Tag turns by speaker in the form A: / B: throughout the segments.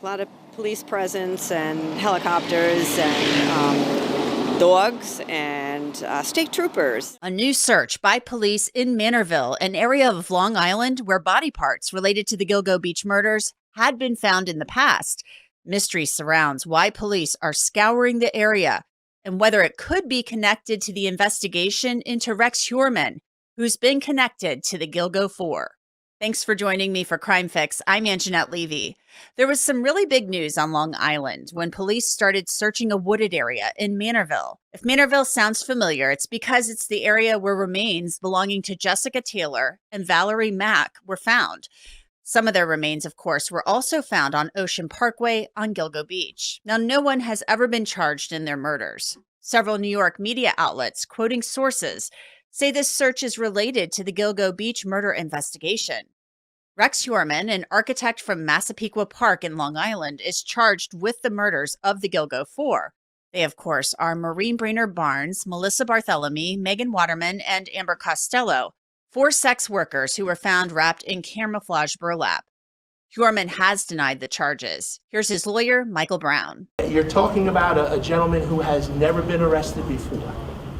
A: A lot of police presence and helicopters and dogs and state troopers.
B: A new search by police in Manorville, an area of Long Island where body parts related to the Gilgo Beach murders had been found in the past. Mystery surrounds why police are scouring the area and whether it could be connected to the investigation into Rex Heuermann, who's been connected to the Gilgo Four. Thanks for joining me for Crime Fix. I'm Angenette Levy. There was some really big news on Long Island when police started searching a wooded area in Manorville. If Manorville sounds familiar, it's because it's the area where remains belonging to Jessica Taylor and Valerie Mack were found. Some of their remains, of course, were also found on Ocean Parkway on Gilgo Beach. Now, no one has ever been charged in their murders. Several New York media outlets, quoting sources, say this search is related to the Gilgo Beach murder investigation. Rex Heuermann, an architect from Massapequa Park in Long Island, is charged with the murders of the Gilgo Four. They, of course, are Maureen Brainerd Barnes, Melissa Barthelemy, Megan Waterman, and Amber Costello, 4 sex workers who were found wrapped in camouflage burlap. Heuermann has denied the charges. Here's his lawyer, Michael Brown.
C: You're talking about a gentleman who has never been arrested before.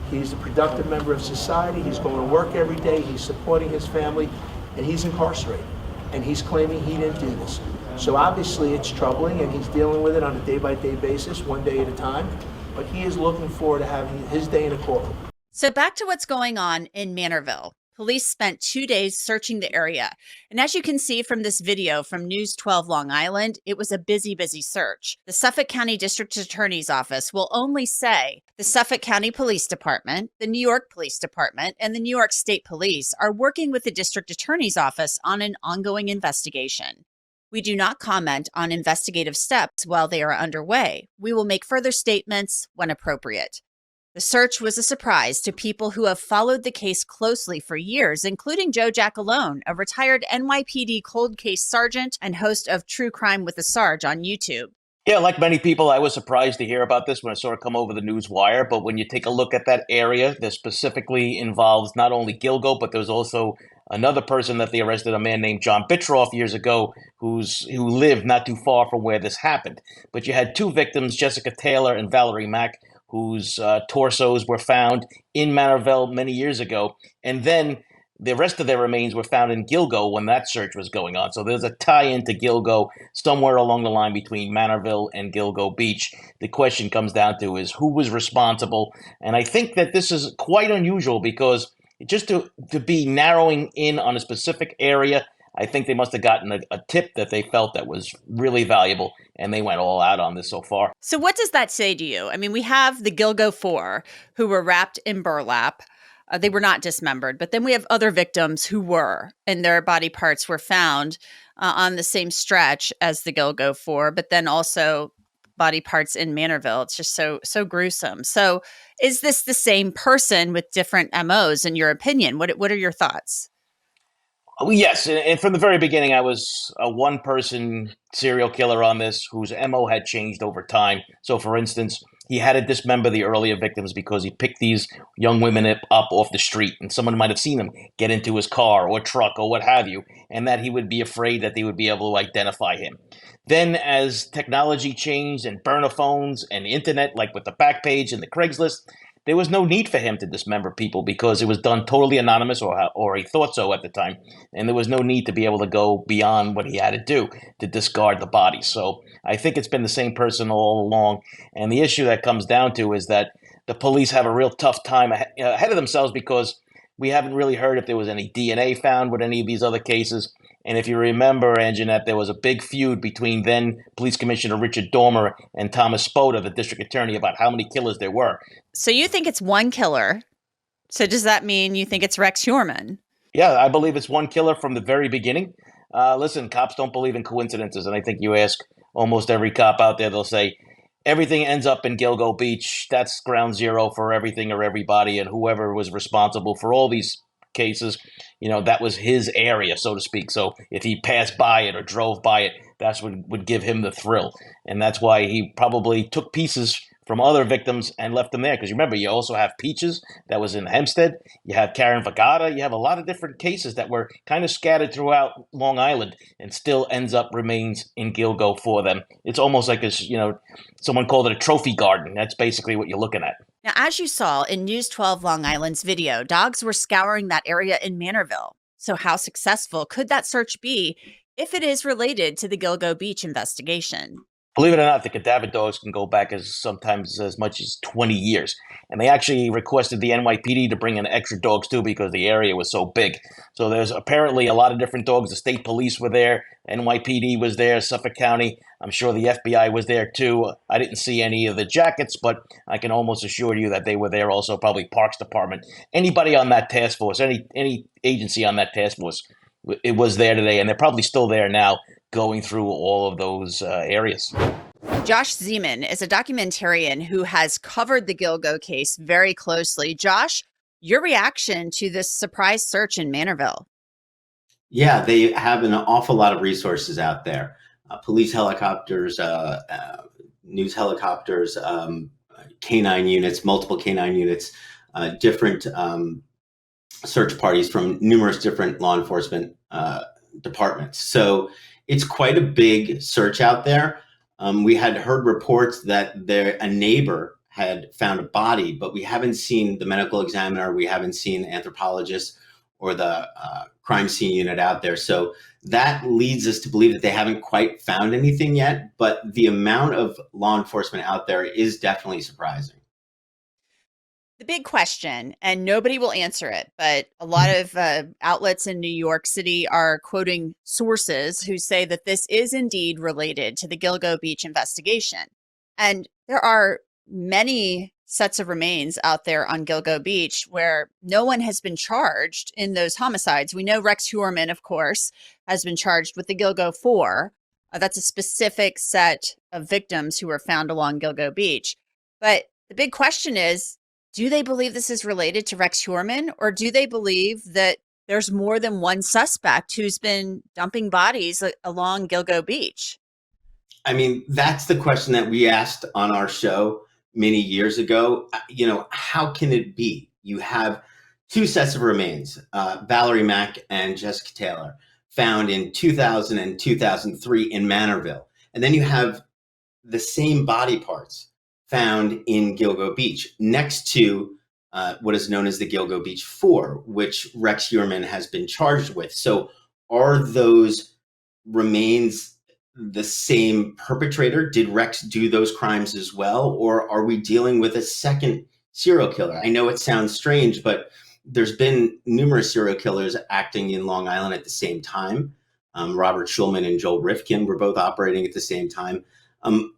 C: He's a productive member of society. He's going to work every day. He's supporting his family, and he's incarcerated. And he's claiming he didn't do this. So obviously it's troubling, and he's dealing with it on a day-by-day basis, one day at a time. But he is looking forward to having his day in a courtroom.
B: So back to what's going on in Manorville. Police spent 2 days searching the area. And as you can see from this video from News 12 Long Island, it was a busy search. The Suffolk County District Attorney's Office will only say the Suffolk County Police Department, the New York Police Department, and the New York State Police are working with the District Attorney's Office on an ongoing investigation. We do not comment on investigative steps while they are underway. We will make further statements when appropriate. The search was a surprise to people who have followed the case closely for years, including Joe Jackalone, a retired NYPD cold case sergeant and host of True Crime with the Sarge on YouTube.
D: Yeah, like many people, I was surprised to hear about this when I saw it come over the news wire. But when you take a look at that area, that specifically involves not only Gilgo, but there's also another person that they arrested, a man named John Bittroff years ago, who lived not too far from where this happened. But you had 2 victims, Jessica Taylor and Valerie Mack, whose torsos were found in Manorville many years ago. And then the rest of their remains were found in Gilgo when that search was going on. So there's a tie-in to Gilgo somewhere along the line between Manorville and Gilgo Beach. The question comes down to is who was responsible? And I think that this is quite unusual because just to be narrowing in on a specific area, I think they must have gotten a tip that they felt that was really valuable, and they went all out on this so far.
B: So what does that say to you? I mean, we have the Gilgo Four who were wrapped in burlap. They were not dismembered, but then we have other victims who were, and their body parts were found on the same stretch as the Gilgo Four, but then also body parts in Manorville. It's just so gruesome. So is this the same person with different MOs, in your opinion? What are your thoughts?
D: Yes, and from the very beginning, I was a one-person serial killer on this whose MO had changed over time. So, for instance, he had to dismember the earlier victims because he picked these young women up off the street, and someone might have seen him get into his car or truck or what have you, and that he would be afraid that they would be able to identify him. Then, as technology changed and burner phones and internet, like with the Backpage and the Craigslist, there was no need for him to dismember people because it was done totally anonymous, or he thought so at the time, and there was no need to be able to go beyond what he had to do to discard the body. So I think it's been the same person all along, and the issue that comes down to is that the police have a real tough time ahead of themselves because we haven't really heard if there was any DNA found with any of these other cases. And if you remember, Angenette, there was a big feud between then Police Commissioner Richard Dormer and Thomas Spoda, the district attorney, about how many killers there were.
B: So you think it's one killer. So does that mean you think it's Rex Heuermann?
D: Yeah, I believe it's one killer from the very beginning. Listen, cops don't believe in coincidences. And I think you ask almost every cop out there, they'll say, everything ends up in Gilgo Beach. That's ground zero for everything or everybody. And whoever was responsible for all these cases, that was his area, so to speak. So if he passed by it or drove by it, that's what would give him the thrill. And that's why he probably took pieces from other victims and left them there. Because remember, you also have Peaches that was in Hempstead. You have Karen Vagata. You have a lot of different cases that were kind of scattered throughout Long Island and still ends up remains in Gilgo for them. It's almost like someone called it a trophy garden. That's basically what you're looking at.
B: Now, as you saw in News 12 Long Island's video, dogs were scouring that area in Manorville. So how successful could that search be if it is related to the Gilgo Beach investigation?
D: Believe it or not, the cadaver dogs can go back sometimes as much as 20 years. And they actually requested the NYPD to bring in extra dogs too because the area was so big. So there's apparently a lot of different dogs. The state police were there, NYPD was there, Suffolk County. I'm sure the FBI was there too. I didn't see any of the jackets, but I can almost assure you that they were there also, probably Parks Department. Anybody on that task force, any agency on that task force, it was there today, and they're probably still there now, going through all of those areas.
B: Josh Zeman is a documentarian who has covered the Gilgo case very closely. Josh, your reaction to this surprise search in Manorville?
E: Yeah, they have an awful lot of resources out there. Police helicopters, news helicopters, canine units, multiple canine units, different search parties from numerous different law enforcement departments. So it's quite a big search out there. We had heard reports that a neighbor had found a body, but we haven't seen the medical examiner, we haven't seen anthropologists or the crime scene unit out there. So that leads us to believe that they haven't quite found anything yet, but the amount of law enforcement out there is definitely surprising.
B: The big question, and nobody will answer it, but a lot of outlets in New York City are quoting sources who say that this is indeed related to the Gilgo Beach investigation. And there are many sets of remains out there on Gilgo Beach where no one has been charged in those homicides. We know Rex Heuermann, of course, has been charged with the Gilgo 4. That's a specific set of victims who were found along Gilgo Beach. But the big question is, do they believe this is related to Rex Heuermann, or do they believe that there's more than one suspect who's been dumping bodies along Gilgo Beach?
E: I mean, that's the question that we asked on our show many years ago. How can it be? You have two sets of remains, Valerie Mack and Jessica Taylor, found in 2000 and 2003 in Manorville. And then you have the same body parts found in Gilgo Beach next to what is known as the Gilgo Beach 4, which Rex Heuermann has been charged with. So are those remains the same perpetrator? Did Rex do those crimes as well? Or are we dealing with a second serial killer? I know it sounds strange, but there's been numerous serial killers acting in Long Island at the same time. Robert Schulman and Joel Rifkin were both operating at the same time.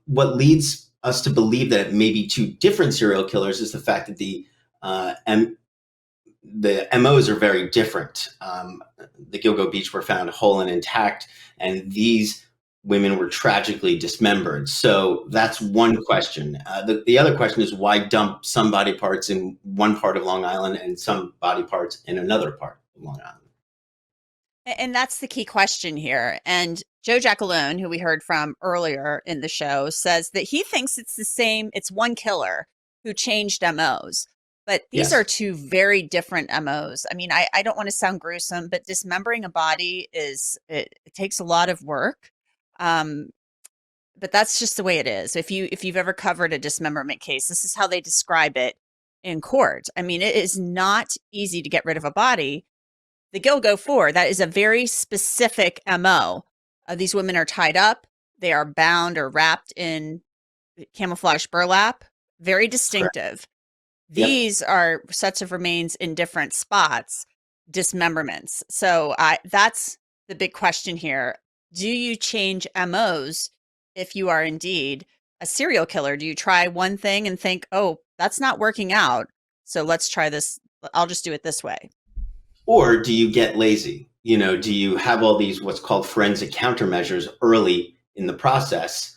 E: What leads us to believe that it may be two different serial killers is the fact that the MOs are very different. The Gilgo Beach were found whole and intact, and these women were tragically dismembered. So that's one question. The other question is, why dump some body parts in one part of Long Island and some body parts in another part of Long Island?
B: And that's the key question here. And Joe Jackalone, who we heard from earlier in the show, says that he thinks it's the same, it's one killer who changed MOs. But these are two very different MOs. I mean, I don't want to sound gruesome, but dismembering a body it takes a lot of work. But that's just the way it is. If you've ever covered a dismemberment case, this is how they describe it in court. I mean, it is not easy to get rid of a body. The Gilgo 4, that is a very specific MO. These women are tied up. They are bound or wrapped in camouflage burlap. Very distinctive. Correct. These are sets of remains in different spots, dismemberments. So that's the big question here. Do you change MOs if you are indeed a serial killer? Do you try one thing and think, oh, that's not working out, so let's try this. I'll just do it this way.
E: Or do you get lazy? Do you have all these what's called forensic countermeasures early in the process?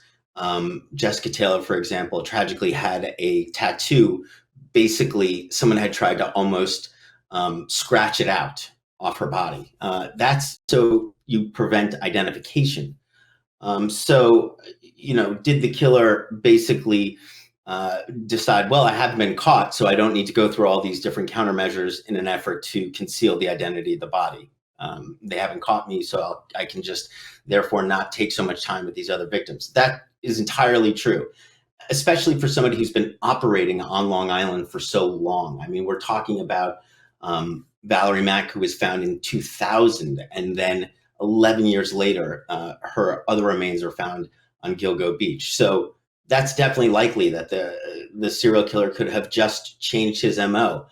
E: Jessica Taylor, for example, tragically had a tattoo. Basically, someone had tried to almost scratch it out off her body. That's so you prevent identification. Did the killer basically decide, well, I haven't been caught, so I don't need to go through all these different countermeasures in an effort to conceal the identity of the body. They haven't caught me, so I can just therefore not take so much time with these other victims. That is entirely true, especially for somebody who's been operating on Long Island for so long. I mean, we're talking about Valerie Mack, who was found in 2000, and then 11 years later, her other remains are found on Gilgo Beach. So that's definitely likely that the serial killer could have just changed his MO.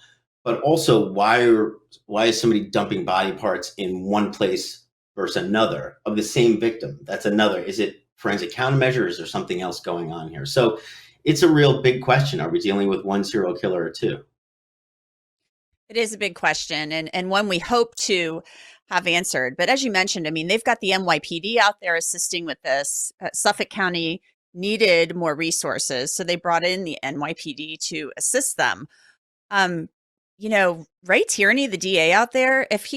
E: But also, why is somebody dumping body parts in one place versus another of the same victim? That's another. Is it forensic countermeasure? Is there something else going on here? So it's a real big question. Are we dealing with one serial killer or two?
B: It is a big question, and one we hope to have answered. But as you mentioned, I mean, they've got the NYPD out there assisting with this. Suffolk County needed more resources, so they brought in the NYPD to assist them. You know, Ray Tierney, the DA out there, if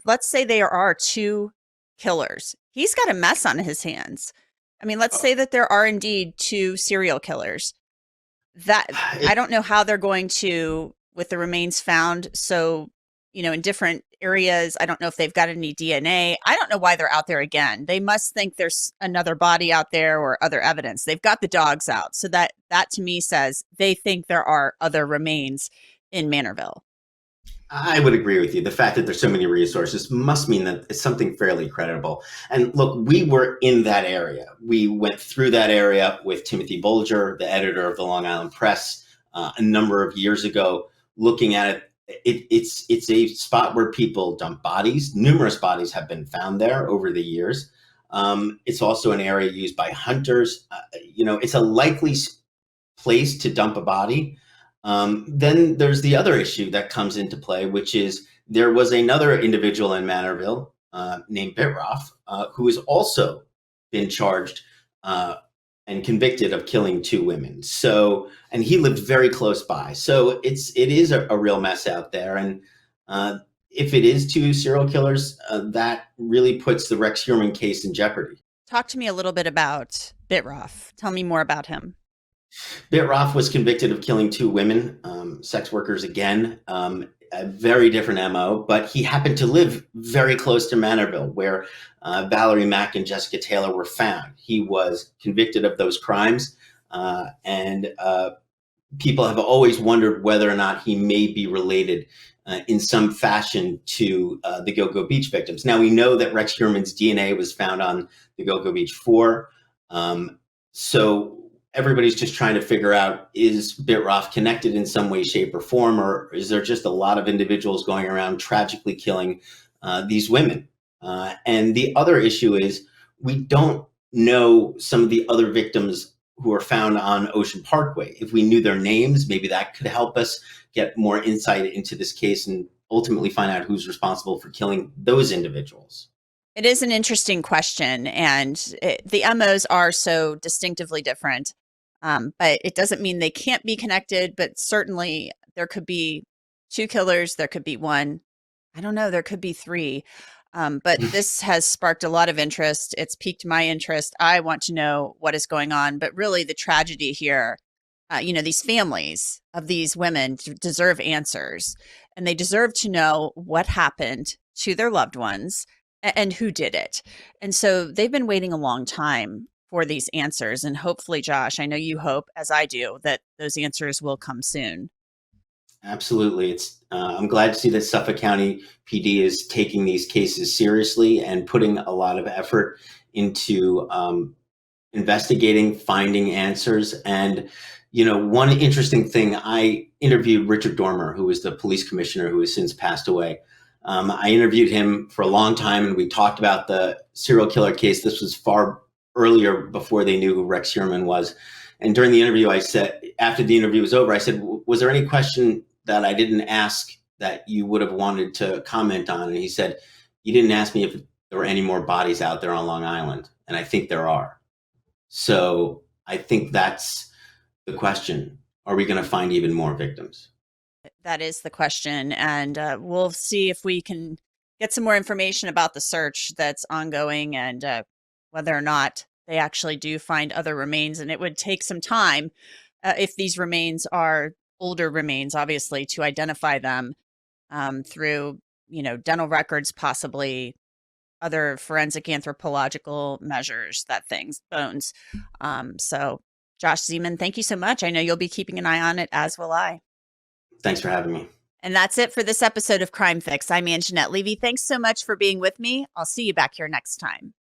B: let's say there are two killers, he's got a mess on his hands. I mean, let's say that there are indeed two serial killers. That I don't know how they're going to, with the remains found. So, you know, in different areas, I don't know if they've got any DNA. I don't know why they're out there again. They must think there's another body out there or other evidence. They've got the dogs out. So that to me says they think there are other remains in Manorville.
E: I would agree with you. The fact that there's so many resources must mean that it's something fairly credible. And look, we were in that area. We went through that area with Timothy Bolger, the editor of the Long Island Press, a number of years ago, looking at it. It's a spot where people dump bodies. Numerous bodies have been found there over the years. It's also an area used by hunters. It's a likely place to dump a body. Then there's the other issue that comes into play, which is there was another individual in Manorville named Bitroff who has also been charged and convicted of killing two women. So, and he lived very close by. So it is a real mess out there. And if it is two serial killers, that really puts the Rex Heuermann case in jeopardy.
B: Talk to me a little bit about Bitroff. Tell me more about him.
E: Bitroff was convicted of killing two women, sex workers again, a very different MO, but he happened to live very close to Manorville, where Valerie Mack and Jessica Taylor were found. He was convicted of those crimes, and people have always wondered whether or not he may be related in some fashion to the Gilgo Beach victims. Now, we know that Rex Heuermann's DNA was found on the Gilgo Beach 4, so everybody's just trying to figure out, is Bitroff connected in some way, shape, or form, or is there just a lot of individuals going around tragically killing these women? And the other issue is we don't know some of the other victims who are found on Ocean Parkway. If we knew their names, maybe that could help us get more insight into this case and ultimately find out who's responsible for killing those individuals.
B: It is an interesting question, and the MOs are so distinctively different. But it doesn't mean they can't be connected, but certainly there could be two killers, there could be one, I don't know, there could be three. But this has sparked a lot of interest. It's piqued my interest. I want to know what is going on, but really the tragedy here, these families of these women deserve answers, and they deserve to know what happened to their loved ones and who did it. And so they've been waiting a long time for these answers. And hopefully, Josh, I know you hope, as I do, that those answers will come soon.
E: Absolutely. I'm glad to see that Suffolk County PD is taking these cases seriously and putting a lot of effort into investigating, finding answers. And, one interesting thing, I interviewed Richard Dormer, who was the police commissioner who has since passed away. I interviewed him for a long time, and we talked about the serial killer case. This was far earlier, before they knew who Rex Heuermann was. And during the interview, I said, after the interview was over, I said, was there any question that I didn't ask that you would have wanted to comment on? And he said, you didn't ask me if there were any more bodies out there on Long Island. And I think there are. So I think that's the question. Are we going to find even more victims?
B: That is the question. And we'll see if we can get some more information about the search that's ongoing, and whether or not they actually do find other remains. And it would take some time if these remains are older remains, obviously, to identify them through, dental records, possibly other forensic anthropological measures, bones. So Josh Zeman, thank you so much. I know you'll be keeping an eye on it, as will I.
E: Thanks for having me.
B: And that's it for this episode of Crime Fix. I'm Angenette Levy. Thanks so much for being with me. I'll see you back here next time.